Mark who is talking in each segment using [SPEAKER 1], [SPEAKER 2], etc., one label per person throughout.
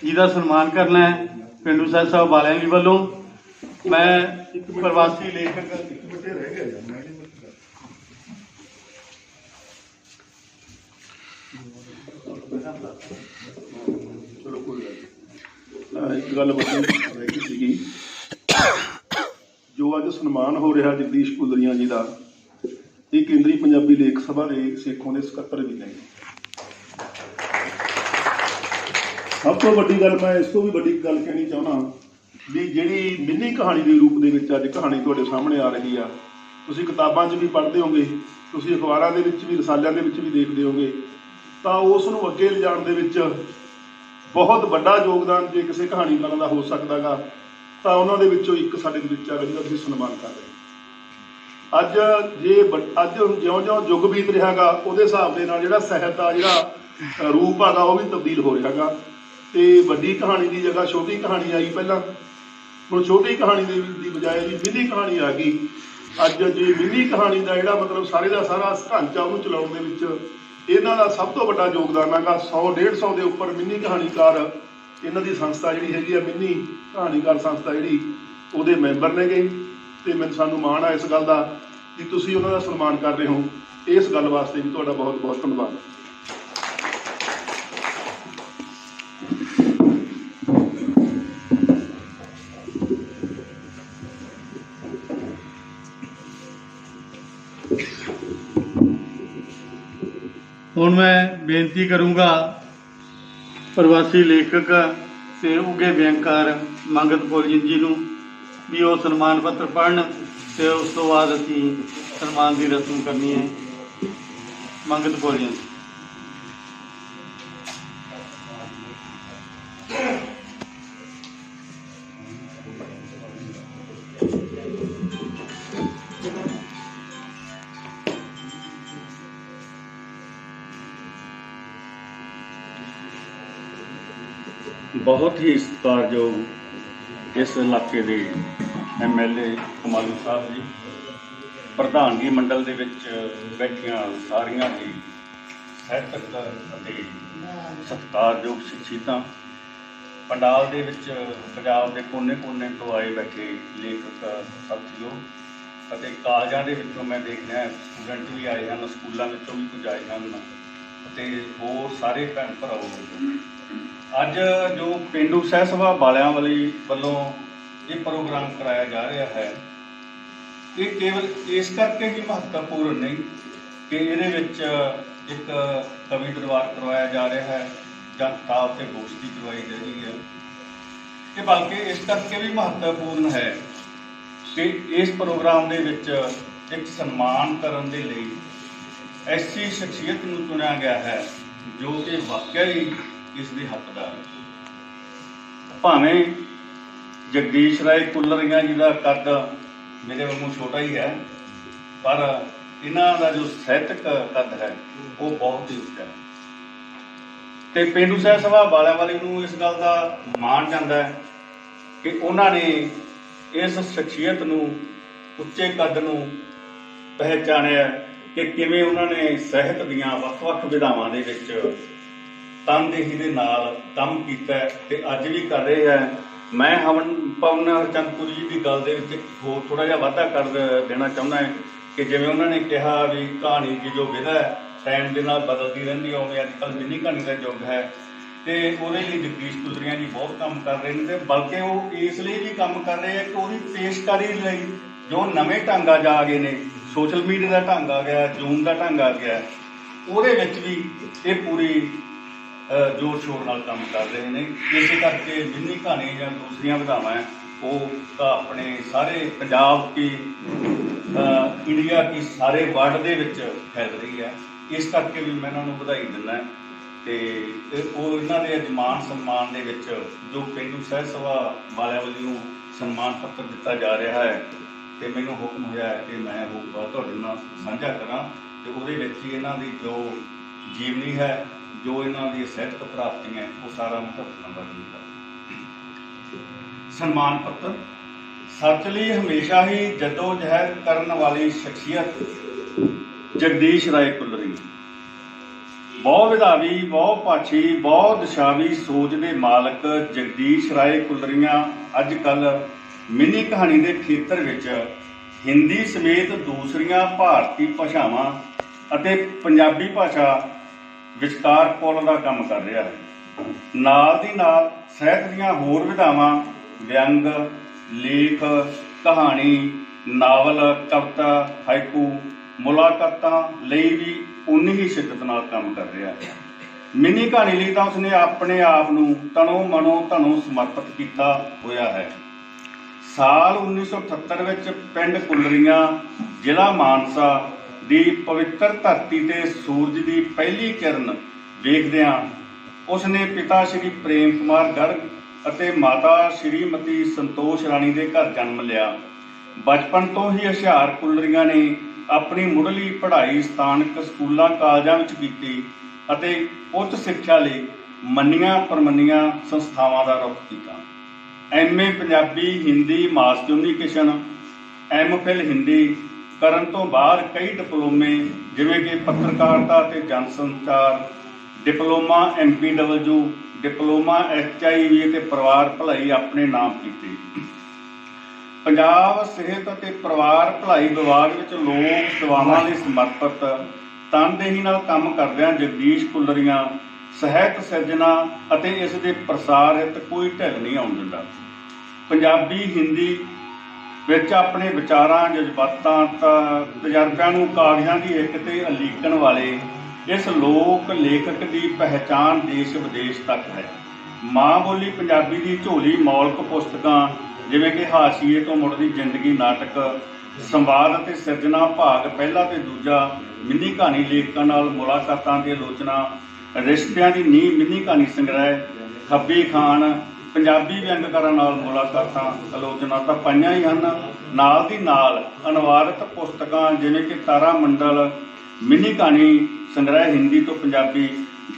[SPEAKER 1] ਜਿਹਦਾ ਸਨਮਾਨ ਕਰਨਾ ਹੈ ਪਿੰਡੂ ਸਾਹਿਬ ਵਾਲਿਆਂ ਦੀ ਵੱਲੋਂ। मैं प्रवासी लेखक
[SPEAKER 2] एक गल बची सी जो अज सन्मान हो रहा जगदीश कुलरिया जी का, ये केंद्रीय पंजाबी लेख सभा के सेखों के सकत्तर भी ने। सब तो वड्डी गल मैं इस तो भी वड्डी गल कहनी चाहना भी जिहड़ी मिनी कहानी के रूप में अज कहानी तुहाडे सामने आ रही आ, तुसीं किताबां 'च भी पढ़ते होगे, तुसीं अखबारां दे विच भी रसालियां दे विच भी देखते होगे, तो उस नूं अगे लिजाण दे विच बहुत वड्डा योगदान जे किसी कहानीकार का हो सकदा गा, तो उन्हां दे विचों एक साडे दे विच आ जिहदा असीं सन्मान कर रहे हां। अज जे अज ज्यों-ज्यों युग बीत रहा गा उहदे हिसाब दे नाल जिहड़ा साहित्य आ जिहड़ा रूप आगा वो भी तब्दील हो रहा गा, ते वड्डी कहानी की जगह छोटी कहानी आई पहलां, ਹੁਣ छोटी कहानी की बजाय जी मिनी कहानी आ गई। अज जी मिनी कहानी का जोड़ा मतलब सारे का सारा ढांचा उन्होंने चलाने इन्हों का सब तो बड़ा योगदान है। 100-150 के उपर मिनी कहानीकार इन्हों की संस्था जी है मिनी कहानीकार संस्था जी वो मैंबर ने गए, तो मैं सानू माण है इस गल का कि तुसीं उन्हों का सन्मान कर रहे हो। इस गल वास्ते भी तुहाडा बहुत बहुत धन्यवाद।
[SPEAKER 1] ਹੁਣ मैं बेनती करूँगा प्रवासी लेखक ते उगे व्यंगकार मंगत भोलियन जी नूं भी वो सन्मान पत्र पढ़न, ते उस तो बाद असीं सन्मान की रस्म करनी है। मंगत भोलियन।
[SPEAKER 3] बहुत ही सत्कारयोग इस इलाके के MLA कमालू साहब जी, प्रधानगी मंडल के बैठिया सारिया ही साहित्यक अते सत्कारयोग शख्सियतां, पंडाल के पंजाब के कोने-कोने तो आए बैठे लेखक साथियों, अते कालजां दे विचों मैं देख रहा स्टूडेंट भी आए हैं, स्कूलों में भी कुछ आए हैं, अते होर सारे भैन भराओ। अज जो पेंडू सहत सभा वालियां वालों ये प्रोग्राम कराया जा रहा है, ये केवल इस करके ही महत्वपूर्ण नहीं कि ये एक कवि दरबार करवाया जा रहा है या किताब से गोष्ठी करवाई जा रही है, ये बल्कि इस करके भी महत्वपूर्ण है कि इस प्रोग्राम के एक सन्मान करने के लिए ऐसी शख्सियत को चुनिया गया है जो कि वाकई इसके हकदार है। भावें जगदीश राय कुलरिया जी का कद मेरे वांगू छोटा ही है, पर इन्हां दा जो साहित्यक कद है वो बहुत ही उच्चा है। तो पेंडू सहत सभा वाले नूं इस गल का मान जाता है कि उन्होंने इस शख्सियत नूं उच्चे कद नूं पहचानिया कि किवें उन्होंने साहित्य दीआं वख-वख विधावां दे विच तनदेही दे नाल काम कीता ते अज भी कर रहे हैं। मैं पवन हरचंदपुरी जी की गल दे विच होर थोड़ा जिहा वाधा कर देना चाहुंदा है कि जिवें उन्होंने कहा भी कहानी की जो विधा है टाइम के नाल बदलती रहिंदी है, उवें अजकल मिनी कहानी का युग है, तो उहदे लई जगदीश कुलरिया जी बहुत काम कर रहे हैं, बल्कि वो इसलिए भी काम कर रहे हैं कि उसकी पेशकारी लई जो नवे ढंग आ गए ने, सोशल मीडिया का ढंग आ गया, जूम का ढंग आ गया, ਉਹਦੇ ਵਿੱਚ भी ये पूरी जोर शोर नाल काम कर रहे हैं। इस करके मिनी कहानी या दूसरिया विधावां वो अपने सारे पंजाब की इंडिया की सारे वर्ल्ड के विच फैल रही है। इस करके भी मैं इन्होंने बधाई दिंदा ते वो इन्हां दे अज मान सम्मान दे विच जो पेंडू सहत सभा वालियां वल्लों सन्मान पत्र दिता जा रहा है, तो मैनूं हुक्म होया है कि मैं वो तुहाडे नाल साझा करां ते उहदे विच इन्हां दी जो जीवनी है, जो इन्हां दी साहित्यक प्राप्तियां वो सारा महत्वपूर्ण वर्णन कर। सन्मान पत्र सच लई हमेशा ही जदोजहद करने वाली शख्सियत जगदीश राय कुलरिया। ਬਹੁ ਵਿਧਾਵੀ, ਬਹੁ ਭਾਸ਼ੀ, ਬਹੁ ਦਿਸ਼ਾਵੀ ਸੋਚ ਦੇ ਮਾਲਕ ਜਗਦੀਸ਼ ਰਾਏ ਕੁਲਰੀਆਂ ਅੱਜ ਕੱਲ੍ਹ ਮਿੰਨੀ ਕਹਾਣੀ ਦੇ ਖੇਤਰ ਵਿੱਚ ਹਿੰਦੀ ਸਮੇਤ ਦੂਸਰੀਆਂ ਭਾਰਤੀ ਭਾਸ਼ਾਵਾਂ ਅਤੇ ਪੰਜਾਬੀ ਭਾਸ਼ਾ ਵਿਚਕਾਰ ਪੁਲ ਦਾ ਕੰਮ ਕਰ ਰਿਹਾ ਹੈ। ਨਾਲ ਦੀ ਨਾਲ ਸਾਹਿਤ ਦੀਆਂ ਹੋਰ ਵਿਧਾਵਾਂ ਵਿਅੰਗ, ਲੇਖ, ਕਹਾਣੀ, ਨਾਵਲ, ਕਵਿਤਾ, ਹਾਇਕੂ, ਮੁਲਾਕਾਤਾਂ ਲਈ ਵੀ ਉਨੀ ਹੀ ਸ਼ਿੱਦਤ ਨਾਲ ਕੰਮ ਕਰ ਰਿਹਾ ਹੈ। ਮਿੰਨੀ ਕਹਾਣੀ ਲਈ ਤਾਂ ਉਸਨੇ ਆਪਣੇ ਆਪ ਨੂੰ ਤਨੋਂ ਮਨੋਂ ਧਨੋਂ ਸਮਰਪਿਤ ਕੀਤਾ ਹੋਇਆ ਹੈ। ਸਾਲ 1978 ਵਿੱਚ ਪਿੰਡ ਕੁਲਰੀਆਂ, ਜ਼ਿਲ੍ਹਾ ਮਾਨਸਾ ਦੀ ਪਵਿੱਤਰ ਧਰਤੀ ਤੇ ਸੂਰਜ ਦੀ ਪਹਿਲੀ ਕਿਰਨ ਵੇਖਦਿਆਂ ਉਸਨੇ ਪਿਤਾ ਸ਼੍ਰੀ ਪ੍ਰੇਮ ਕੁਮਾਰ ਗਰਗ ਅਤੇ ਮਾਤਾ ਸ਼੍ਰੀਮਤੀ ਸੰਤੋਸ਼ ਰਾਣੀ ਦੇ ਘਰ ਜਨਮ ਲਿਆ। ਬਚਪਨ ਤੋਂ ਹੀ ਹੁਸ਼ਿਆਰ ਕੁਲਰੀਆਂ ਨੇ ਆਪਣੀ ਮੁੱਢਲੀ ਪੜ੍ਹਾਈ ਸਥਾਨਕ ਸਕੂਲਾਂ ਕਾਲਜਾਂ ਵਿੱਚ ਕੀਤੀ ਅਤੇ ਉੱਚ ਸਿੱਖਿਆ ਲਈ ਮੰਨੀਆਂ ਪ੍ਰਮੰਨੀਆਂ ਸੰਸਥਾਵਾਂ ਦਾ ਰੁਖ ਕੀਤਾ। MA ਪੰਜਾਬੀ ਹਿੰਦੀ ਮਾਸ ਕਮਿਊਨੀਕੇਸ਼ਨ, MPhil ਹਿੰਦੀ ਕਰਨ ਤੋਂ ਬਾਅਦ ਕਈ ਡਿਪਲੋਮੇ ਜਿਵੇਂ ਕਿ ਪੱਤਰਕਾਰਤਾ ਅਤੇ ਜਨ ਸੰਚਾਰ, ਡਿਪਲੋਮਾ MPW, ਡਿਪਲੋਮਾ HIV ਅਤੇ ਪਰਿਵਾਰ ਭਲਾਈ ਆਪਣੇ ਨਾਮ ਕੀਤੀ। ਪੰਜਾਬ ਸਿਹਤ ਅਤੇ ਪਰਿਵਾਰ ਭਲਾਈ ਵਿਭਾਗ ਵਿੱਚ ਲੋਕ ਸੇਵਾਵਾਂ ਲਈ ਸਮਰਪਿਤ ਤਨਦੇਹੀ ਨਾਲ ਕੰਮ ਕਰਦਿਆਂ ਜਗਦੀਸ਼ ਕੁਲਰੀਆਂ ਸਾਹਿਤ ਸਿਰਜਣਾ ਅਤੇ ਇਸ ਦੇ ਪ੍ਰਸਾਰ ਹਿੱਤ ਕੋਈ ਢਿੱਲ ਨਹੀਂ ਆਉਣ ਦਿੰਦਾ। ਪੰਜਾਬੀ ਹਿੰਦੀ ਵਿੱਚ ਆਪਣੇ ਵਿਚਾਰਾਂ, ਜਜ਼ਬਾਤਾਂ, ਤਜਰਬਿਆਂ ਨੂੰ ਕਾਗਜ਼ਾਂ ਦੀ ਇੱਕ ਤੇ ਉਲੀਕਣ ਵਾਲੇ ਇਸ ਲੋਕ ਲੇਖਕ ਦੀ ਪਹਿਚਾਣ ਦੇਸ਼ ਵਿਦੇਸ਼ ਤੱਕ ਹੈ। ਮਾਂ ਬੋਲੀ ਪੰਜਾਬੀ ਦੀ ਝੋਲੀ ਮੌਲਿਕ ਪੁਸਤਕਾਂ ਜਿਵੇਂ ਕਿ ਹਾਸ਼ੀਏ ਤੋਂ ਮੁੜਦੀ ਜ਼ਿੰਦਗੀ ਨਾਟਕ, ਸੰਵਾਦ ਅਤੇ ਸਿਰਜਣਾ ਭਾਗ ਪਹਿਲਾ ਤੇ ਦੂਜਾ, ਮਿੰਨੀ ਕਹਾਣੀ ਲੇਖਕਾਂ ਨਾਲ ਮੁਲਾਕਾਤਾਂ ਦੀ ਆਲੋਚਨਾ, ਰਿਸ਼ਤਿਆਂ ਦੀ ਨੀਂਹ ਮਿੰਨੀ ਕਹਾਣੀ ਸੰਗ੍ਰਹਿ, ਖੱਬੀ ਖਾਨ, ਪੰਜਾਬੀ ਵਿਅੰਗਕਾਰਾਂ ਨਾਲ ਮੁਲਾਕਾਤਾਂ, ਆਲੋਚਨਾ ਤਾਂ ਪਾਈਆਂ ਹੀ ਹਨ। ਨਾਲ ਦੀ ਨਾਲ ਅਨੁਵਾਦਿਤ ਪੁਸਤਕਾਂ ਜਿਵੇਂ ਕਿ ਤਾਰਾ ਮੰਡਲ ਮਿੰਨੀ ਕਹਾਣੀ ਸੰਗ੍ਰਹਿ ਹਿੰਦੀ ਤੋਂ ਪੰਜਾਬੀ,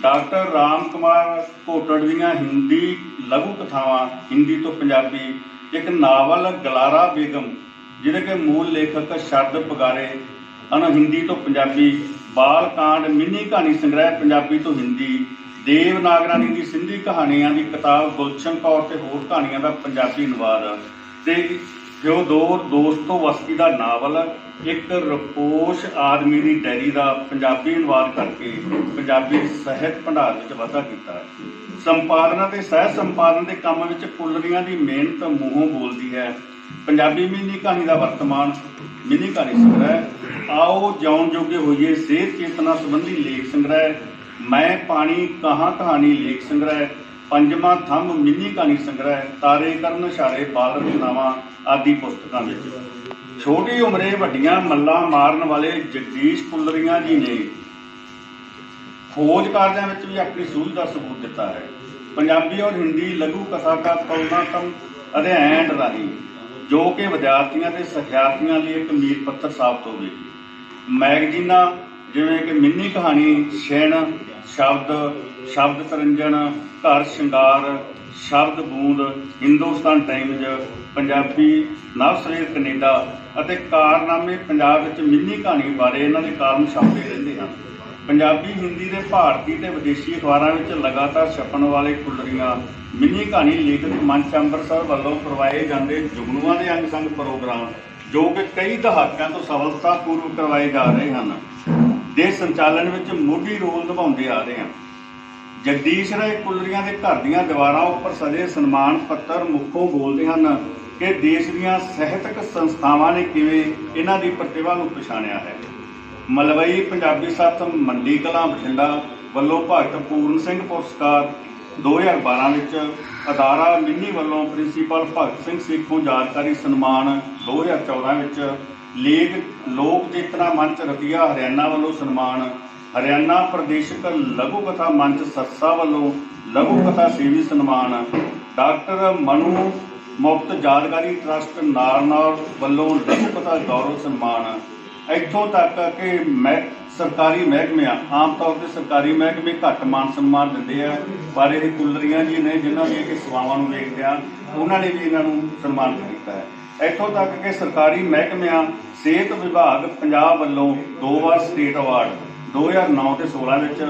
[SPEAKER 3] ਡਾਕਟਰ ਰਾਮ ਕੁਮਾਰ ਘੋਟੜ ਦੀਆਂ ਹਿੰਦੀ ਲਘੂ ਕਥਾਵਾਂ ਹਿੰਦੀ ਤੋਂ ਪੰਜਾਬੀ, ਇੱਕ ਨਾਵਲ ਗਲਾਰਾ ਬੇਗਮ ਜਿਹਦੇ ਕਿ ਮੂਲ ਲੇਖਕ ਸ਼ਰਦ ਪਗਾਰੇ ਹਨ ਹਿੰਦੀ ਤੋਂ ਪੰਜਾਬੀ, ਬਾਲ ਕਾਂਡ ਮਿੰਨੀ ਕਹਾਣੀ ਸੰਗ੍ਰਹਿ ਪੰਜਾਬੀ ਤੋਂ ਹਿੰਦੀ, ਦੇਵ ਨਾਗਰਾਣੀ ਦੀ ਸਿੰਧੀ ਕਹਾਣੀਆਂ ਦੀ ਕਿਤਾਬ ਗੁਲਸ਼ਨ ਕੌਰ ਤੇ ਹੋਰ ਕਹਾਣੀਆਂ ਦਾ ਪੰਜਾਬੀ ਅਨੁਵਾਦ ਤੇ ਥਿਓਦੋਰ ਦੋਸਤੋਵਸਕੀ ਦਾ ਨਾਵਲ ਇੱਕ ਰਪੋਸ਼ ਆਦਮੀ ਦੀ ਡਾਇਰੀ ਦਾ ਪੰਜਾਬੀ ਅਨੁਵਾਦ ਕਰਕੇ ਪੰਜਾਬੀ ਸਾਹਿਤ ਭੰਡਾਰ ਵਿੱਚ ਵਾਧਾ ਕੀਤਾ। ਸੰਪਾਦਨਾ ਤੇ ਸਹਿ ਸੰਪਾਦਨ ਦੇ ਕੰਮ ਵਿੱਚ ਕੁਲਰੀਆਂ ਦੀ ਮਿਹਨਤ ਮੂੰਹੋਂ ਬੋਲਦੀ ਹੈ। ਪੰਜਾਬੀ ਮਿੰਨੀ ਕਹਾਣੀ ਦਾ ਵਰਤਮਾਨ ਮਿੰਨੀ ਕਹਾਣੀ ਸੰਗ੍ਰਹਿ, ਆਓ ਜਿਉਣ ਜੋਗੇ ਹੋਈਏ ਸਿਹਤ ਚੇਤਨਾ ਸੰਬੰਧੀ ਲੇਖ ਸੰਗ੍ਰਹਿ, ਮੈਂ ਪਾਣੀ ਕਹਾਂ ਕਹਾਣੀ ਲੇਖ ਸੰਗ੍ਰਹਿ, ਪੰਜਵਾਂ ਥੰਮ ਮਿੰਨੀ ਕਹਾਣੀ ਸੰਗ੍ਰਹਿ, ਤਾਰੇ ਕਰਨ ਇਸ਼ਾਰੇ ਬਾਲ ਰਚਨਾਵਾਂ ਆਦਿ ਪੁਸਤਕਾਂ ਵਿੱਚ। ਛੋਟੀ ਉਮਰੇ ਵੱਡੀਆਂ ਮੱਲਾਂ ਮਾਰਨ ਵਾਲੇ ਜਗਦੀਸ਼ ਕੁਲਰੀਆਂ ਜੀ ਨੇ ਖੋਜ ਕਾਰਜਾਂ ਵਿੱਚ ਵੀ ਆਪਣੀ ਸੂਝ ਦਾ ਸਬੂਤ ਦਿੱਤਾ ਹੈ। ਪੰਜਾਬੀ ਔਰ ਹਿੰਦੀ ਲਘੂ ਕਥਾ ਦਾ ਤੁਲਨਾਤਮਕ ਅਧਿਐਨ ਰਾਹੀਂ ਜੋ ਕਿ ਵਿਦਿਆਰਥੀਆਂ ਤੇ ਸਿਖਿਆਰਥੀਆਂ ਲਈ ਇੱਕ ਮੀਲ ਪੱਥਰ ਸਾਬਤ ਹੋਵੇਗੀ। ਮੈਗਜ਼ੀਨਾਂ ਜਿਵੇਂ ਕਿ ਮਿੰਨੀ ਕਹਾਣੀ, ਛਿਣ, ਸ਼ਬਦ ਤਰੰਜਨ, ਘਰ ਸ਼ਿੰਗਾਰ, ਸ਼ਬਦ ਬੂੰਦ, ਹਿੰਦੁਸਤਾਨ ਟਾਈਮਜ਼, ਪੰਜਾਬੀ, ਨਵ ਸਵੇਰ ਕੈਨੇਡਾ ਅਤੇ ਕਾਰਨਾਮੇ ਪੰਜਾਬ ਵਿੱਚ ਮਿੰਨੀ ਕਹਾਣੀ ਬਾਰੇ ਇਹਨਾਂ ਦੇ ਕਾਲਮ ਛਪਦੇ ਰਹਿੰਦੇ ਹਨ। ਪੰਜਾਬੀ ਹਿੰਦੀ ਦੇ ਭਾਰਤੀ ਤੇ ਵਿਦੇਸ਼ੀ ਅਖਬਾਰਾਂ ਵਿੱਚ ਲਗਾਤਾਰ ਛਪਣ ਵਾਲੇ ਕੁਲਰੀਆਂ ਮਿੰਨੀ ਕਹਾਣੀ ਲੇਖਕ ਮੰਚ ਅੰਮ੍ਰਿਤਸਰ ਵੱਲੋਂ ਕਰਵਾਏ ਜਾਂਦੇ ਜੁਗਨੂਆਂ ਦੇ ਅੰਗ ਸੰਗ ਪ੍ਰੋਗਰਾਮ ਜੋ ਕਿ ਕਈ ਦਹਾਕਿਆਂ ਤੋਂ ਸਫਲਤਾਪੂਰਵਕ ਕਰਵਾਏ ਜਾ ਰਹੇ ਹਨ ਦੇ ਸੰਚਾਲਨ ਵਿੱਚ ਮੋਢੀ ਰੋਲ ਨਿਭਾਉਂਦੇ ਆ ਰਹੇ ਹਨ। ਜਗਦੀਸ਼ ਰਾਏ ਕੁਲਰੀਆਂ ਦੇ ਘਰ ਦੀਆਂ ਦੀਵਾਰਾਂ ਉੱਪਰ ਸਜੇ ਸਨਮਾਨ ਪੱਤਰ ਮੁੱਖੋਂ ਬੋਲਦੇ ਹਨ ਕਿ ਦੇਸ਼ ਦੀਆਂ ਸਾਹਿਤਕ ਸੰਸਥਾਵਾਂ ਨੇ ਕਿਵੇਂ ਇਹਨਾਂ ਦੀ ਪ੍ਰਤਿਭਾ ਨੂੰ ਪਛਾਣਿਆ ਹੈ। ਮਲਵਈ ਪੰਜਾਬੀ ਸੱਥ ਮੰਡੀ ਕਲਾਂ ਬਠਿੰਡਾ ਵੱਲੋਂ ਭਗਤ ਪੂਰਨ ਸਿੰਘ ਪੁਰਸਕਾਰ 2012 ਵਿੱਚ, ਅਦਾਰਾ ਮਿੰਨੀ ਵੱਲੋਂ ਪ੍ਰਿੰਸੀਪਲ ਭਗਤ ਸਿੰਘ ਸੇਖੋਂ ਯਾਦਗਾਰੀ ਸਨਮਾਨ 2014 ਵਿੱਚ, ਲੇਖ ਲੋਕ ਚੇਤਨਾ ਮੰਚ ਰਤੀਆ ਹਰਿਆਣਾ ਵੱਲੋਂ ਸਨਮਾਨ, ਹਰਿਆਣਾ ਪ੍ਰਦੇਸ਼ਕ ਲਘੂ ਕਥਾ ਮੰਚ ਸਰਸਾ ਵੱਲੋਂ ਲਘੂ ਕਥਾ ਸੇਵੀ ਸਨਮਾਨ, ਡਾਕਟਰ ਮਨੂ ਮੁਕਤ ਯਾਦਗਾਰੀ ਟਰੱਸਟ ਨਾਰਨੌਲ ਵੱਲੋਂ ਲਘੂ ਕਥਾ ਗੌਰਵ ਸਨਮਾਨ। ਇੱਥੋਂ ਤੱਕ ਕਿ ਸਰਕਾਰੀ ਮਹਿਕਮਿਆਂ ਆਮ ਤੌਰ 'ਤੇ ਸਰਕਾਰੀ ਮਹਿਕਮੇ ਘੱਟ ਮਾਨ ਸਨਮਾਨ ਦਿੰਦੇ ਆ, ਪਰ ਇਹ ਕੁਲਰੀਆਂ ਜੀ ਨੇ ਜਿਨ੍ਹਾਂ ਦੀਆਂ ਕਿ ਸੇਵਾਵਾਂ ਨੂੰ ਵੇਖਦੇ ਆ ਉਹਨਾਂ ਨੇ ਵੀ ਇਹਨਾਂ ਨੂੰ ਸਨਮਾਨਿਤ ਕੀਤਾ ਹੈ। ਇੱਥੋਂ ਤੱਕ ਕਿ ਸਰਕਾਰੀ ਮਹਿਕਮਿਆਂ ਸਿਹਤ ਵਿਭਾਗ ਪੰਜਾਬ ਵੱਲੋਂ 2 ਵਾਰ ਸਟੇਟ ਅਵਾਰਡ 2009 ਤੇ 16 ਵਿੱਚ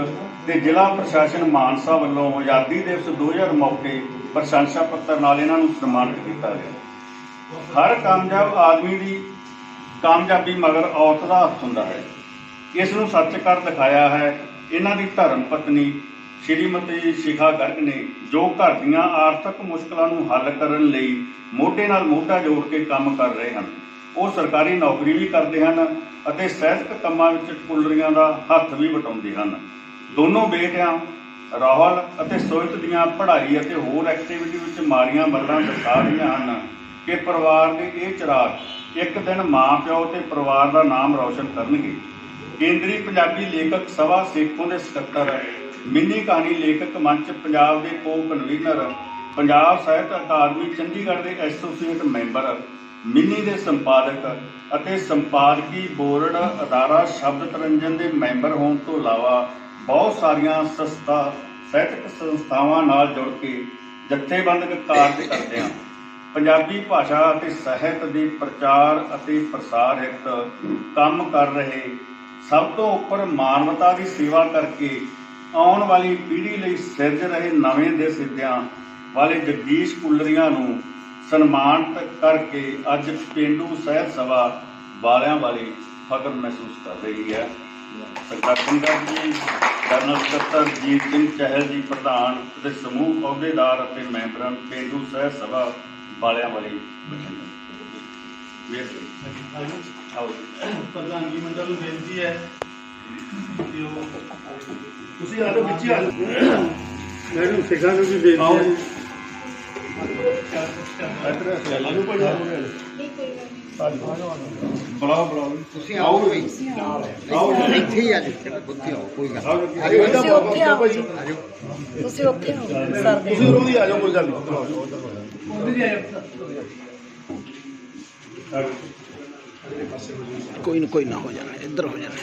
[SPEAKER 3] ਤੇ ਜ਼ਿਲ੍ਹਾ ਪ੍ਰਸ਼ਾਸਨ ਮਾਨਸਾ ਵੱਲੋਂ ਆਜ਼ਾਦੀ ਦਿਵਸ 2000 ਮੌਕੇ ਪ੍ਰਸ਼ੰਸਾ ਪੱਤਰ ਨਾਲ ਇਹਨਾਂ ਨੂੰ ਸਨਮਾਨਿਤ ਕੀਤਾ ਗਿਆ। ਹਰ ਕਾਮਯਾਬ ਆਦਮੀ ਦੀ ਕਾਮਯਾਬੀ ਮਗਰ ਔਰਤ ਦਾ ਹੱਥ ਹੁੰਦਾ ਹੈ। ਇਸ ਨੂੰ ਸੱਚ ਕਰ ਦਿਖਾਇਆ ਹੈ ਇਹਨਾਂ ਦੀ ਧਰਮ ਪਤਨੀ ਸ਼੍ਰੀਮਤੀ ਸ਼ਿਖਾ ਗਰਗ ਨੇ, ਜੋ ਘਰ ਦੀਆਂ ਆਰਥਿਕ ਮੁਸ਼ਕਲਾਂ ਨੂੰ ਹੱਲ ਕਰਨ ਲਈ ਮੋਢੇ ਨਾਲ ਮੋਢਾ ਜੋੜ ਕੇ ਕੰਮ ਕਰ ਰਹੇ ਹਨ। ਉਹ ਸਰਕਾਰੀ ਨੌਕਰੀ ਵੀ ਕਰਦੇ ਹਨ ਅਤੇ ਸਾਹਿਤਕ ਕੰਮਾਂ ਵਿੱਚ ਕੁਲਰੀਆਂ ਦਾ ਹੱਥ ਵੀ ਵਟਾਉਂਦੇ ਹਨ। ਦੋਨੋਂ ਬੇਟਿਆਂ ਰਾਹੁਲ ਅਤੇ ਸੋਹਿਤ ਦੀਆਂ ਪੜ੍ਹਾਈ ਅਤੇ ਹੋਰ ਐਕਟੀਵਿਟੀ ਵਿੱਚ ਮਾੜੀਆਂ ਮੱਲਾਂ ਦਿਖਾ ਰਹੀਆਂ ਹਨ ਕਿ ਪਰਿਵਾਰ ਦੇ ਇਹ ਚਿਰਾਗ ਇੱਕ ਦਿਨ ਮਾਂ ਪਿਓ ਤੇ ਪਰਿਵਾਰ ਦਾ ਨਾਮ ਰੌਸ਼ਨ ਕਰਨਗੇ। ਕੇਂਦਰੀ ਪੰਜਾਬੀ ਲੇਖਕ ਸਭਾ ਸੇਖੋਂ ਦੇ ਸਕੱਤਰ, ਮਿੰਨੀ ਕਹਾਣੀ ਲੇਖਕ ਮੰਚ ਪੰਜਾਬ ਦੇ ਕੋ ਕਨਵੀਨਰ, ਪੰਜਾਬ ਸਾਹਿਤ ਅਕਾਦਮੀ ਚੰਡੀਗੜ੍ਹ ਦੇ ਐਸੋਸੀਏਟ ਮੈਂਬਰ, ਮਿੰਨੀ ਦੇ ਸੰਪਾਦਕ ਅਤੇ ਸੰਪਾਦਕੀ ਬੋਰਡ ਅਦਾਰਾ ਸ਼ਬਦ ਤਰੰਜਨ ਦੇ ਮੈਂਬਰ ਹੋਣ ਤੋਂ ਇਲਾਵਾ ਬਹੁਤ ਸਾਰੀਆਂ ਸਾਹਿਤਕ ਸੰਸਥਾਵਾਂ ਨਾਲ ਜੁੜ ਕੇ ਜਥੇਬੰਦਕ ਕਾਰਜ ਕਰਦੇ ਹਨ। ਪੰਜਾਬੀ ਭਾਸ਼ਾ ਅਤੇ ਸਾਹਿਤ ਦੇ ਪ੍ਰਚਾਰ ਅਤੇ ਪ੍ਰਸਾਰ ਹਿੱਤ ਕੰਮ ਕਰ ਰਹੇ, ਸਭ ਤੋਂ ਉੱਪਰ ਮਾਨਵਤਾ ਦੀ ਸੇਵਾ ਕਰਕੇ ਆਉਣ ਵਾਲੀ ਪੀੜ੍ਹੀ ਲਈ ਸਿਰਜ ਰਹੇ ਨਵੇਂ ਦੇ ਸਿੱਧਿਆਂ ਵਾਲੇ ਜਗਦੀਸ਼ ਕੁਲਰੀਆਂ ਨੂੰ ਸਨਮਾਨਿਤ ਕਰਕੇ ਅੱਜ ਪੇਂਡੂ ਸਾਹਿਤ ਸਭਾ ਵਾਲਿਆਂ ਵਾਲੀ ਫਖਰ ਮਹਿਸੂਸ ਕਰ ਰਹੀ ਹੈ। ਸਰਦਾਰ ਸਿੰਘ ਜੀ, ਜਨਰਲ ਸਕੱਤਰ ਜੀਤ ਸਿੰਘ ਚਹਿਲ ਜੀ ਪ੍ਰਧਾਨ ਅਤੇ ਸਮੂਹ ਅਹੁਦੇਦਾਰ ਅਤੇ ਮੈਂਬਰਾਂ ਪੇਂਡੂ ਸਾਹਿਤ ਸਭਾ ਵਾਲਿਆਂ ਵਾਲੀ
[SPEAKER 1] ਪ੍ਰਧਾਨਗੀ ਮੰਡਲ ਨੂੰ ਬੇਨਤੀ ਹੈ ਕਿ ਉਹ
[SPEAKER 2] ਤੁਸੀਂ ਆ ਜਾਓ, ਵਿੱਚ ਆ ਜਾਓ।
[SPEAKER 1] ਮੈਡਮ ਸਿੱਖਾਂ ਨੂੰ ਵੀ ਬੇਨਤੀ ਹੈ।
[SPEAKER 2] ਬੁਲਾਓ
[SPEAKER 4] ਤੁਸੀਂ ਆਓ ਬਈ, ਇੱਥੇ ਹੀ ਆ ਜਾਓ, ਉੱਥੇ ਆਓ, ਕੋਈ ਗੱਲ ਨਹੀਂ।
[SPEAKER 5] ਤੁਸੀਂ ਉੱਥੇ ਆਓ ਜੀ, ਤੁਸੀਂ ਉੱਥੇ ਆਓ ਸਰ ਦੇ।
[SPEAKER 2] ਤੁਸੀਂ ਉਰੋਂ ਦੀ ਆ ਜਾਓ, ਕੋਈ ਗੱਲ ਨਹੀਂ।
[SPEAKER 4] ਕੋਈ ਨਾ ਹੋ ਜਾਣਾ, ਇੱਧਰ ਹੋ ਜਾਣਾ।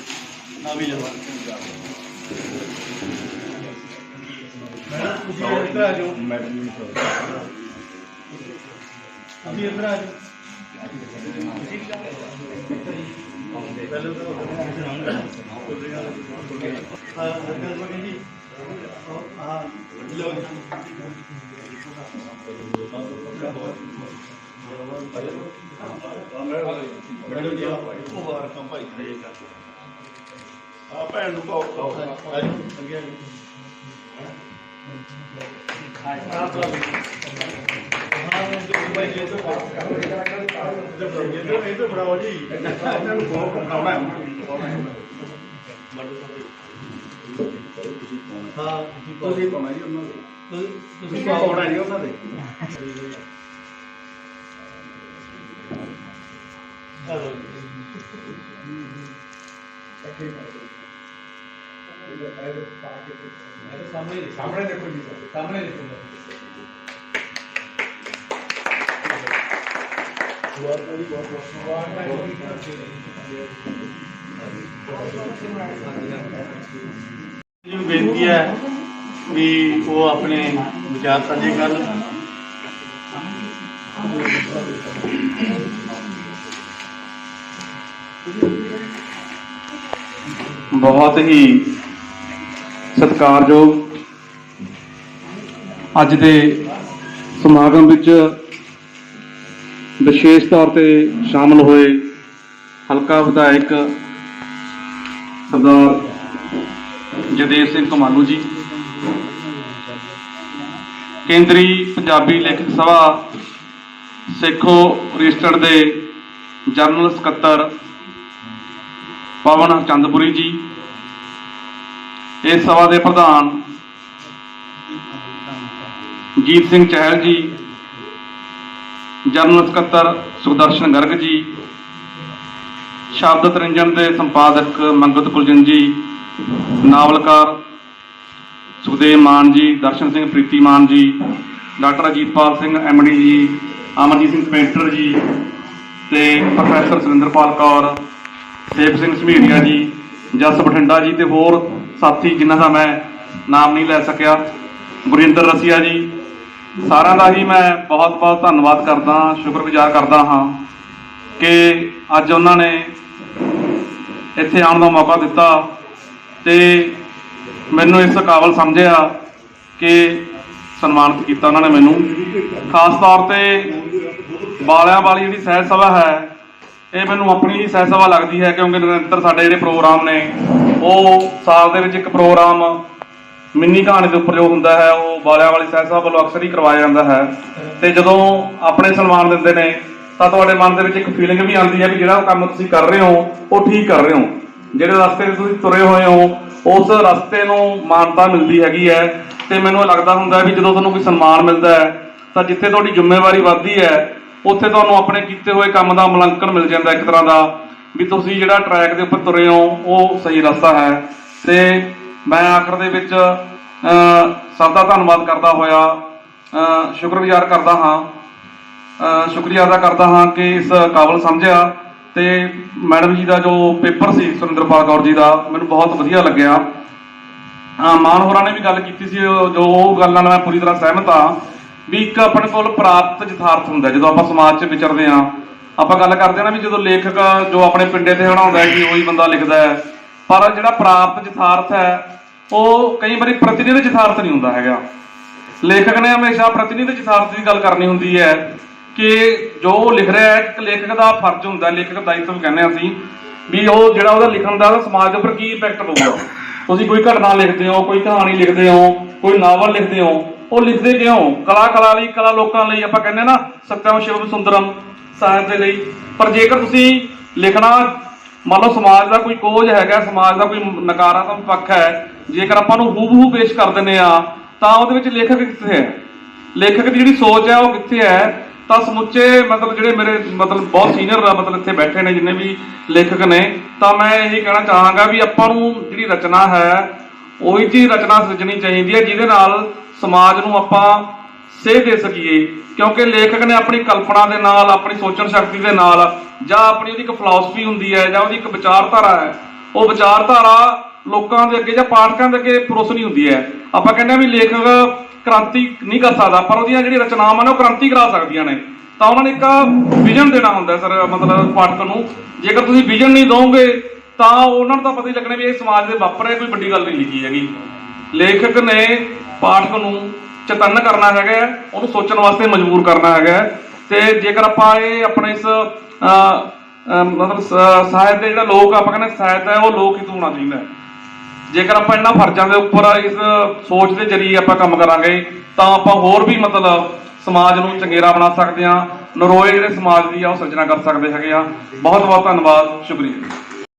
[SPEAKER 1] ਮੈਡਮ ਤੁਸੀਂ ਇੱਧਰ ਆ ਜਾਓ, ਤੁਸੀਂ ਇੱਧਰ ਆ ਜਾਓ।
[SPEAKER 2] ਭੈਣ ਨੂੰ ਪਾਓ।
[SPEAKER 1] ਇਹ ਫੜਾਓ ਜੀ, ਇਹਨਾਂ ਨੂੰ ਬਹੁਤ ਪਕਾਉਣਾ ਹੈ। ਹਾਂ ਤੁਸੀਂ ਪਾਉਣਾ ਜੀ ਉਹਨਾਂ ਦੇ, ਤੁਸੀਂ ਪਾਉਣਾ ਜੀ ਉਹਨਾਂ ਦੇ। ਸਾਹਮਣੇ ਦੇਖੋ ਜੀ, ਸਾਹਮਣੇ ਦੇਖੋ। ਜੀ ਬੇਨਤੀ ਹੈ ਵੀ ਉਹ ਆਪਣੇ ਵਿਚਾਰ ਸਾਂਝੇ ਕਰਨ।
[SPEAKER 6] ਬਹੁਤ ਹੀ ਸਤਿਕਾਰਯੋਗ ਅੱਜ ਦੇ ਸਮਾਗਮ ਵਿੱਚ ਵਿਸ਼ੇਸ਼ ਤੌਰ ਤੇ ਸ਼ਾਮਲ ਹੋਏ ਹਲਕਾ ਵਿਧਾਇਕ ਸਰਦਾਰ ਜਗਦੇਵ ਸਿੰਘ ਕਮਾਲੂ ਜੀ, ਕੇਂਦਰੀ ਪੰਜਾਬੀ ਲੇਖਕ ਸਭਾ ਸੇਖੋਂ ਰਜਿਸਟਰਡ ਦੇ ਜਨਰਲ ਸਕੱਤਰ ਪਵਨ ਚੰਦਪੁਰੀ ਜੀ, ਇਸ ਸਭਾ ਦੇ ਪ੍ਰਧਾਨ ਜੀਤ ਸਿੰਘ ਚਹਿਲ ਜੀ, ਜਨਰਲ ਸਕੱਤਰ ਸੁਖਦਰਸ਼ਨ ਗਰਗ ਜੀ, ਸ਼ਬਦ ਤਰੰਜਨ ਦੇ ਸੰਪਾਦਕ ਮੰਗਤ ਕੁਲਜਨ ਜੀ, ਨਾਵਲਕਾਰ ਸੁਖਦੇਵ ਮਾਨ ਜੀ, ਦਰਸ਼ਨ ਸਿੰਘ ਪ੍ਰੀਤੀ ਮਾਨ ਜੀ, ਡਾਕਟਰ ਅਜੀਤਪਾਲ ਸਿੰਘ MD ਜੀ, ਅਮਰਜੀਤ ਸਿੰਘ ਪੇਂਟਰ ਜੀ ਤੇ ਪ੍ਰੋਫੈਸਰ ਸੁਰਿੰਦਰਪਾਲ ਕੌਰ, ਸੇਵ ਸਿੰਘ ਸਮੀਰੀਆ ਜੀ, ਜਸ ਬਠਿੰਡਾ ਜੀ ਤੇ ਹੋਰ ਸਾਥੀ ਜਿਨ੍ਹਾਂ ਦਾ ਮੈਂ ਨਾਮ ਨਹੀਂ ਲੈ ਸਕਿਆ, ਗੁਰਿੰਦਰ ਰਸੀਆ ਜੀ, ਸਾਰਿਆਂ ਦਾ ਹੀ ਮੈਂ ਬਹੁਤ ਬਹੁਤ ਧੰਨਵਾਦ ਕਰਦਾ, ਸ਼ੁਕਰਗੁਜ਼ਾਰ ਕਰਦਾ ਹਾਂ ਕਿ ਅੱਜ ਉਹਨਾਂ ਨੇ ਇੱਥੇ ਆਉਣ ਦਾ ਮੌਕਾ ਦਿੱਤਾ ਤੇ ਮੈਨੂੰ ਇਸ ਕਾਬਲ ਸਮਝਿਆ ਕਿ ਸਨਮਾਨਿਤ ਕੀਤਾ ਉਹਨਾਂ ਨੇ ਮੈਨੂੰ। ਖਾਸ ਤੌਰ ਤੇ ਬਾਲਿਆਂ ਵਾਲੀ ਜਿਹੜੀ ਸਹਿਜ ਸਭਾ ਹੈ, ਇਹ ਮੈਨੂੰ ਆਪਣੀ ਹੀ ਸਹਿਜ ਸਭਾ ਲੱਗਦੀ ਹੈ, ਕਿਉਂਕਿ ਨਿਰੰਤਰ ਸਾਡੇ ਜਿਹੜੇ ਪ੍ਰੋਗਰਾਮ ਨੇ ਉਹ ਸਾਲ ਦੇ ਵਿੱਚ ਇੱਕ ਪ੍ਰੋਗਰਾਮ ਮਿੰਨੀ ਕਹਾਣੀ ਦੇ ਉੱਪਰ ਜੋ ਹੁੰਦਾ ਹੈ ਉਹ ਬਾਲਿਆਂ ਵਾਲੀ ਸਹਿਜ ਸਭਾ ਵੱਲੋਂ ਅਕਸਰ ਹੀ ਕਰਵਾਇਆ ਜਾਂਦਾ ਹੈ। ਤੇ ਜਦੋਂ ਆਪਣੇ ਸਨਮਾਨ ਦਿੰਦੇ ਨੇ ਤਾਂ ਤੁਹਾਡੇ ਮਨ ਦੇ ਵਿੱਚ ਇੱਕ ਫੀਲਿੰਗ ਵੀ ਆਉਂਦੀ ਹੈ ਵੀ ਜਿਹੜਾ ਕੰਮ ਤੁਸੀਂ ਕਰ ਰਹੇ ਹੋ ਉਹ ਠੀਕ ਕਰ ਰਹੇ ਹੋ, ਜਿਹੜੇ ਰਸਤੇ 'ਤੇ ਤੁਸੀਂ ਤੁਰੇ ਹੋਏ ਹੋ ਉਸ ਰਸਤੇ ਨੂੰ ਮਾਨਤਾ ਮਿਲਦੀ ਹੈਗੀ ਹੈ। ਤੇ ਮੈਨੂੰ ਇਹ ਲੱਗਦਾ ਹੁੰਦਾ ਵੀ ਜਦੋਂ ਤੁਹਾਨੂੰ ਕੋਈ ਸਨਮਾਨ ਮਿਲਦਾ ਹੈ ਤਾਂ ਜਿੱਥੇ ਤੁਹਾਡੀ ਜ਼ਿੰਮੇਵਾਰੀ ਵੱਧਦੀ ਹੈ ਉੱਥੇ ਤੁਹਾਨੂੰ ਆਪਣੇ ਕੀਤੇ ਹੋਏ ਕੰਮ ਦਾ ਮੁਲਾਂਕਣ ਮਿਲ ਜਾਂਦਾ ਇੱਕ ਤਰ੍ਹਾਂ ਦਾ, ਵੀ ਤੁਸੀਂ ਜਿਹੜਾ ਟਰੈਕ ਦੇ ਉੱਪਰ ਤੁਰੇ ਹੋ ਉਹ ਸਹੀ ਰਸਤਾ ਹੈ। ਤੇ ਮੈਂ ਆਖਰ ਦੇ ਵਿੱਚ ਸਭ ਦਾ ਧੰਨਵਾਦ ਕਰਦਾ ਹੋਇਆ ਸ਼ੁਕਰੀਆ ਅਦਾ ਕਰਦਾ ਹਾਂ ਕਿ ਇਸ ਕਾਬਲ ਸਮਝਿਆ। ਤੇ ਮੈਡਮ ਜੀ ਦਾ ਜੋ ਪੇਪਰ ਸੀ ਸੁਰਿੰਦਰਪਾਲ ਕੌਰ ਜੀ ਦਾ ਮੈਨੂੰ ਬਹੁਤ ਵਧੀਆ ਲੱਗਿਆ। ਮਾਨ ਹੋਰਾਂ ਨੇ ਵੀ ਗੱਲ ਕੀਤੀ ਸੀ, ਜੋ ਉਹ ਗੱਲਾਂ ਨਾਲ ਮੈਂ ਪੂਰੀ ਤਰ੍ਹਾਂ ਸਹਿਮਤ ਹਾਂ ਵੀ ਇੱਕ ਆਪਣੇ ਕੋਲ ਪ੍ਰਾਪਤ ਯਥਾਰਥ ਹੁੰਦਾ। ਜਦੋਂ ਆਪਾਂ ਸਮਾਜ 'ਚ ਵਿਚਰਦੇ ਹਾਂ, ਆਪਾਂ ਗੱਲ ਕਰਦੇ ਹਾਂ ਨਾ ਵੀ ਜਦੋਂ ਲੇਖਕ ਜੋ ਆਪਣੇ ਪਿੰਡੇ ਤੇ ਹਣਾਉਂਦਾ ਹੈ ਕਿ ਉਹੀ ਬੰਦਾ ਲਿਖਦਾ ਹੈ, ਪਰ ਜਿਹੜਾ ਪ੍ਰਾਪਤ ਯਥਾਰਥ ਹੈ ਉਹ ਕਈ ਵਾਰੀ ਪ੍ਰਤੀਨਿਧ ਯਥਾਰਥ ਨਹੀਂ ਹੁੰਦਾ ਹੈਗਾ। ਲੇਖਕ ਨੇ ਹਮੇਸ਼ਾ ਪ੍ਰਤੀਨਿਧ ਯਥਾਰਥ ਦੀ ਗੱਲ ਕਰਨੀ ਹੁੰਦੀ ਹੈ ਕਿ ਜੋ ਲਿਖ ਰਿਹਾ ਹੈ, ਇੱਕ ਲੇਖਕ ਦਾ ਫਰਜ਼ ਹੁੰਦਾ, ਲੇਖਕ ਦਾਇਿਤਵ ਕਹਿੰਦੇ ਹਾਂ ਅਸੀਂ, ਵੀ ਉਹ ਜਿਹੜਾ ਉਹਦਾ ਲਿਖਣ ਦਾ ਸਮਾਜ ਦੇ ਉੱਪਰ ਕੀ ਇੰਪੈਕਟ ਪਊਗਾ। ਤੁਸੀਂ ਕੋਈ ਘਟਨਾ ਲਿਖਦੇ ਹੋ, ਕੋਈ ਕਹਾਣੀ ਲਿਖਦੇ ਹੋ, ਕੋਈ ਨਾਵਲ ਲਿਖਦੇ ਹੋ, ਉਹ ਲਿਖਦੇ ਕਿਉਂ? ਕਲਾ ਲਈ, ਕਲਾ ਲੋਕਾਂ ਲਈ, ਆਪਾਂ ਕਹਿੰਦੇ ਨਾ ਸਤਿਅਮ ਸ਼ਿਵਮ ਸੁੰਦਰਮ, ਸਾਹਿਤ ਦੇ ਲਈ। ਪਰ ਜੇਕਰ ਤੁਸੀਂ ਲਿਖਣਾ ਮੰਨ ਲਓ ਸਮਾਜ ਦਾ ਕੋਈ ਕੋਝ ਹੈਗਾ, ਸਮਾਜ ਦਾ ਕੋਈ ਨਕਾਰਾਤਮਕ ਪੱਖ ਹੈ, ਜੇਕਰ ਆਪਾਂ ਨੂੰ ਹੂਬਹੂ ਪੇਸ਼ ਕਰ ਦਿੰਦੇ ਆ ਤਾਂ ਉਹਦੇ ਵਿੱਚ ਲੇਖਕ ਕਿੱਥੇ ਹੈ? ਲੇਖਕ ਦੀ ਜਿਹੜੀ ਸੋਚ ਹੈ ਉਹ ਕਿੱਥੇ ਹੈ? ਤਾਂ ਸਮੁੱਚੇ ਜਿਹੜੇ ਮੇਰੇ ਬਹੁਤ ਸੀਨੀਅਰ ਇੱਥੇ ਬੈਠੇ ਨੇ ਜਿੰਨੇ ਵੀ ਲੇਖਕ ਨੇ, ਤਾਂ ਮੈਂ ਇਹੀ ਕਹਿਣਾ ਚਾਹਾਂਗਾ ਵੀ ਆਪਾਂ ਨੂੰ ਜਿਹੜੀ ਰਚਨਾ ਹੈ ਉਹੀ ਜਿਹੀ ਰਚਨਾ ਸਿਰਜਣੀ ਚਾਹੀਦੀ ਹੈ ਜਿਹਦੇ ਨਾਲ ਸਮਾਜ ਨੂੰ ਆਪਾਂ ਸੇਧ ਦੇ ਸਕੀਏ। ਕਿਉਂਕਿ ਲੇਖਕ ਨੇ ਆਪਣੀ ਕਲਪਨਾ ਦੇ ਨਾਲ, ਆਪਣੀ ਸੋਚਣ ਸ਼ਕਤੀ ਦੇ ਨਾਲ, ਜਾਂ ਆਪਣੀ ਉਹਦੀ ਇੱਕ ਫਿਲਾਸਫੀ ਹੁੰਦੀ ਹੈ ਜਾਂ ਉਹਦੀ ਇੱਕ ਵਿਚਾਰਧਾਰਾ ਹੈ, ਉਹ ਵਿਚਾਰਧਾਰਾ ਲੋਕਾਂ ਦੇ ਅੱਗੇ ਜਾਂ ਪਾਠਕਾਂ ਦੇ ਅੱਗੇ ਪਰੋਸਣੀ ਹੁੰਦੀ ਹੈ। ਆਪਾਂ ਕਹਿੰਦੇ ਹਾਂ ਵੀ ਲੇਖਕ ਕ੍ਰਾਂਤੀ ਨਹੀਂ ਕਰ ਸਕਦਾ, ਪਰ ਉਹਦੀਆਂ ਜਿਹੜੀਆਂ ਰਚਨਾਵਾਂ ਨੇ ਉਹ ਕ੍ਰਾਂਤੀ ਕਰਾ ਸਕਦੀਆਂ ਨੇ। ਤਾਂ ਉਹਨਾਂ ਨੇ ਇੱਕ ਵਿਜ਼ਨ ਦੇਣਾ ਹੁੰਦਾ ਸਰ ਪਾਠਕ ਨੂੰ। ਜੇਕਰ ਤੁਸੀਂ ਵਿਜ਼ਨ ਨਹੀਂ ਦੋਗੇ ਤਾਂ ਉਹਨਾਂ ਨੂੰ ਤਾਂ ਪਤਾ ਹੀ ਲੱਗਣਾ ਵੀ ਇਹ ਸਮਾਜ ਦੇ ਵਾਪਰ ਕੋਈ ਵੱਡੀ ਗੱਲ ਨਹੀਂ ਲਿਖੀ ਹੈਗੀ। ਲੇਖਕ ਨੇ ਪਾਠਕ ਨੂੰ ਚੇਤੰਨ ਕਰਨਾ ਹੈਗਾ, ਉਹਨੂੰ ਸੋਚਣ ਵਾਸਤੇ ਮਜਬੂਰ ਕਰਨਾ ਹੈਗਾ। ਤੇ ਜੇਕਰ ਆਪਾਂ ਇਹ ਆਪਣੇ ਇਸ ਸਾਹਿਤ ਦੇ ਜਿਹੜਾ ਲੋਕ ਆਪਾਂ ਕਹਿੰਦੇ ਸਾਹਿਤ ਹੈ ਉਹ ਲੋਕ ਹਿੱਤ ਹੋਣਾ ਚਾਹੀਦਾ। ਜੇਕਰ ਆਪਾਂ ਇਹਨਾਂ ਫਰਜ਼ਾਂ ਦੇ ਉੱਪਰ ਇਸ ਸੋਚ ਦੇ ਜ਼ਰੀਏ ਆਪਾਂ ਕੰਮ ਕਰਾਂਗੇ ਤਾਂ ਆਪਾਂ ਹੋਰ ਵੀ ਸਮਾਜ ਨੂੰ ਚੰਗੇਰਾ ਬਣਾ ਸਕਦੇ ਹਾਂ, ਨਰੋਏ ਜਿਹੜੇ ਸਮਾਜ ਦੀ ਆ ਉਹ ਸਿਰਜਣਾ ਕਰ ਸਕਦੇ ਹੈਗੇ ਆ। ਬਹੁਤ ਬਹੁਤ ਧੰਨਵਾਦ, ਸ਼ੁਕਰੀਆ।